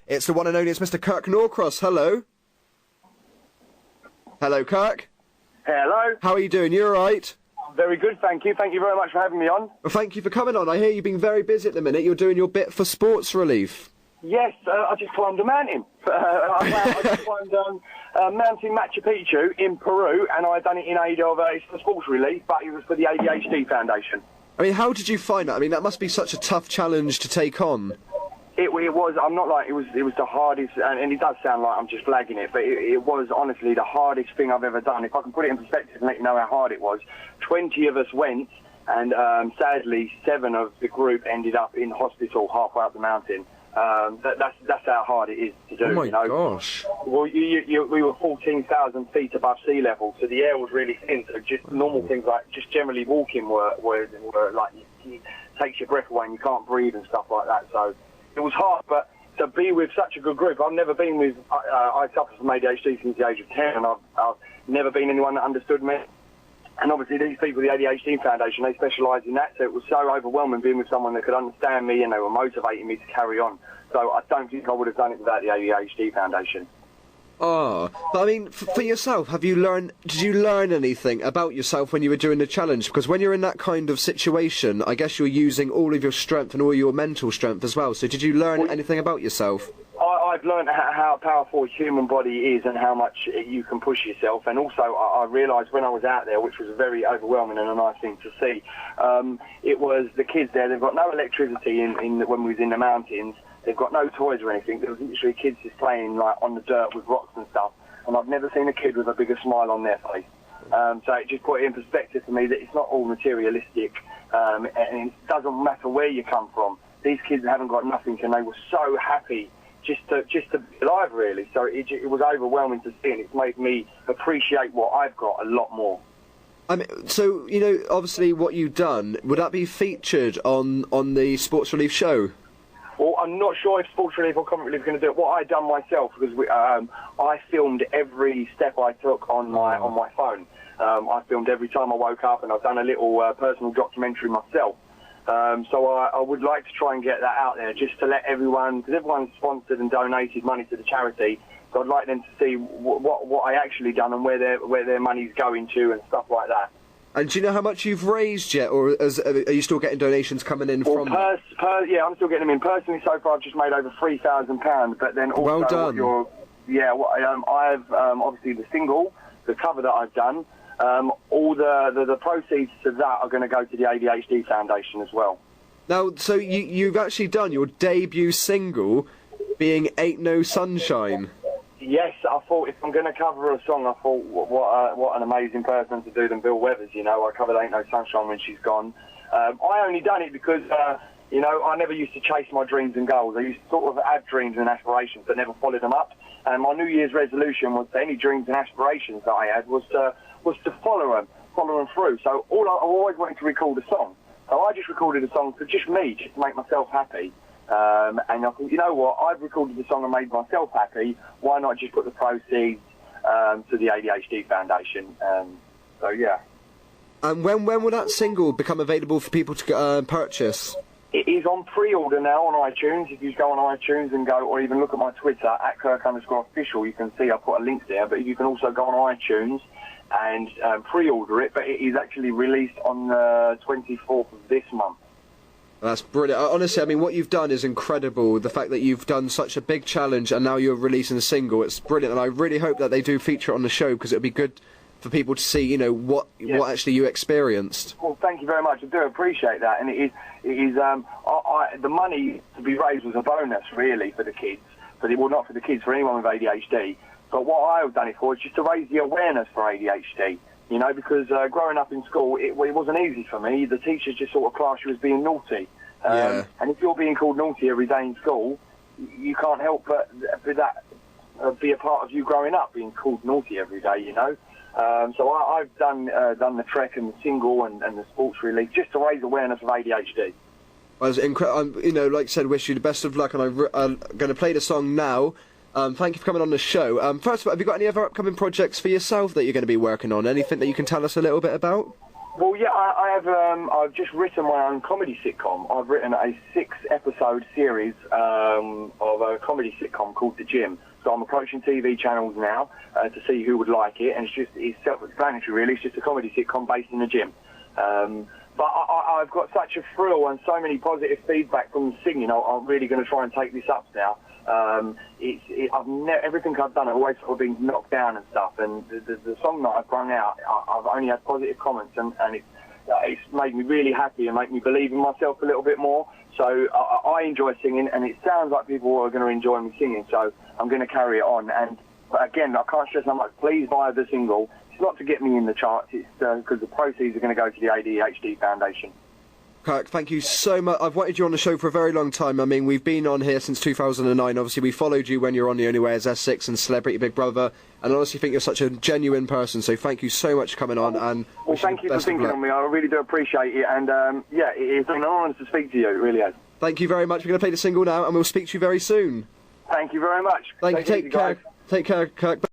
It's the one and only, it's Mr. Kirk Norcross. Hello. Hello, Kirk. Hello. How are you doing? You alright? Very good, thank you. Thank you very much for having me on. Well, thank you for coming on. I hear you've been very busy at the minute. You're doing your bit for Sports Relief. Yes, I just climbed a mountain. I just climbed Mountain Machu Picchu in Peru, and I done it in aid of it's for Sports Relief, but it was for the ADHD Foundation. I mean, how did you find that? I mean, that must be such a tough challenge to take on. It was. I'm not like it was the hardest, and it does sound like I'm just flagging it, but it was honestly the hardest thing I've ever done. If I can put it in perspective and let you know how hard it was, 20 of us went, and sadly 7 of the group ended up in hospital halfway up the mountain. That's how hard it is to do. Oh my you know? gosh! Well, we were 14,000 feet above sea level, so the air was really thin. So just normal things like just generally walking were like it takes your breath away and you can't breathe and stuff like that. So it was hard, but to be with such a good group, I've never been with. I suffer from ADHD since the age of 10, and I've never been anyone that understood me. And obviously these people, the ADHD Foundation, they specialise in that, so it was so overwhelming being with someone that could understand me and they were motivating me to carry on. So I don't think I would have done it without the ADHD Foundation. Oh, but I mean, for yourself, did you learn anything about yourself when you were doing the challenge? Because when you're in that kind of situation, I guess you're using all of your strength and all your mental strength as well. So did you learn anything about yourself? I've learned how powerful a human body is and how much you can push yourself. And also, I realised when I was out there, which was very overwhelming and a nice thing to see, it was the kids there. They've got no electricity when we was in the mountains. They've got no toys or anything. There was literally kids just playing like on the dirt with rocks and stuff. And I've never seen a kid with a bigger smile on their face. So it just put it in perspective for me that it's not all materialistic, and it doesn't matter where you come from. These kids haven't got nothing, and they were so happy just to be alive, really. So it was overwhelming to see, and it's made me appreciate what I've got a lot more. I mean, so you know, obviously, what you've done, would that be featured on the Sports Relief show? Well, I'm not sure if Sports Relief or Comment Relief are going to do it. What I done myself, because I filmed every step I took on my phone. I filmed every time I woke up, and I've done a little personal documentary myself. So I would like to try and get that out there, just to let everyone, because everyone's sponsored and donated money to the charity. So I'd like them to see what I actually done and where their money's going to and stuff like that. And do you know how much you've raised yet, or are you still getting donations coming in from? Yeah, I'm still getting them in. Personally, so far I've just made over £3,000, but then also well done. I've obviously the single, the cover that I've done. All the proceeds to that are going to go to the ADHD Foundation as well. Now, so you've actually done your debut single, being "Ain't No Sunshine." Yes, I thought if I'm going to cover a song, I thought what an amazing person to do than Bill Weathers. You know, I covered "Ain't No Sunshine" when she's gone. I only done it because I never used to chase my dreams and goals. I used to sort of have dreams and aspirations but never followed them up. And my New Year's resolution was any dreams and aspirations that I had was to follow them through. So I always wanted to record a song. So I just recorded a song for just me, just to make myself happy. And I thought, you know what, I've recorded the song and made myself happy. Why not just put the proceeds to the ADHD Foundation? So yeah. And when will that single become available for people to purchase? It is on pre-order now on iTunes. If you go on iTunes and or even look at my Twitter, at Kirk_official, you can see I put a link there. But you can also go on iTunes and pre-order it. But it is actually released on the 24th of this month. That's brilliant. Honestly, I mean, what you've done is incredible. The fact that you've done such a big challenge and now you're releasing a single, it's brilliant. And I really hope that they do feature it on the show, because it'll be good for people to see, you know, what actually you experienced. Well, thank you very much. I do appreciate that. And it is the money to be raised was a bonus, really, for the kids. Not for the kids, for anyone with ADHD. But what I've done it for is just to raise the awareness for ADHD. You know, because growing up in school, it wasn't easy for me. The teachers just sort of classed you as being naughty. And if you're being called naughty every day in school, you can't help but that be a part of you growing up, being called naughty every day, you know. So I've done the trek and the single and the Sports Relief just to raise awareness of ADHD. Well, you know, like I said, wish you the best of luck, and I'm going to play the song now. Thank you for coming on the show. First of all, have you got any other upcoming projects for yourself that you're going to be working on? Anything that you can tell us a little bit about? Well, yeah, I have. I've just written my own comedy sitcom. I've written a 6-episode series of a comedy sitcom called The Gym. So I'm approaching TV channels now to see who would like it, and it's self-explanatory, really. It's just a comedy sitcom based in the gym. But I've got such a thrill and so many positive feedback from the singing. I'm really going to try and take this up now. Everything I've done, I've always sort of been knocked down and stuff. And the song that I've brought out, I've only had positive comments, and it's made me really happy and made me believe in myself a little bit more. So I enjoy singing, and it sounds like people are going to enjoy me singing. So I'm going to carry it on. And again, I can't stress how much. Please buy the single. It's not to get me in the charts. It's because the proceeds are going to go to the ADHD Foundation. Kirk, thank you so much. I've wanted you on the show for a very long time. I mean, we've been on here since 2009. Obviously, we followed you when you were on The Only Way as S6 and Celebrity Big Brother, and I honestly think you're such a genuine person, so thank you so much for coming on. And well, thank you for thinking on me. I really do appreciate it, and yeah, it's been an honour to speak to you. It really has. Thank you very much. We're going to play the single now, and we'll speak to you very soon. Thank you very much. Take care. Take care, Kirk.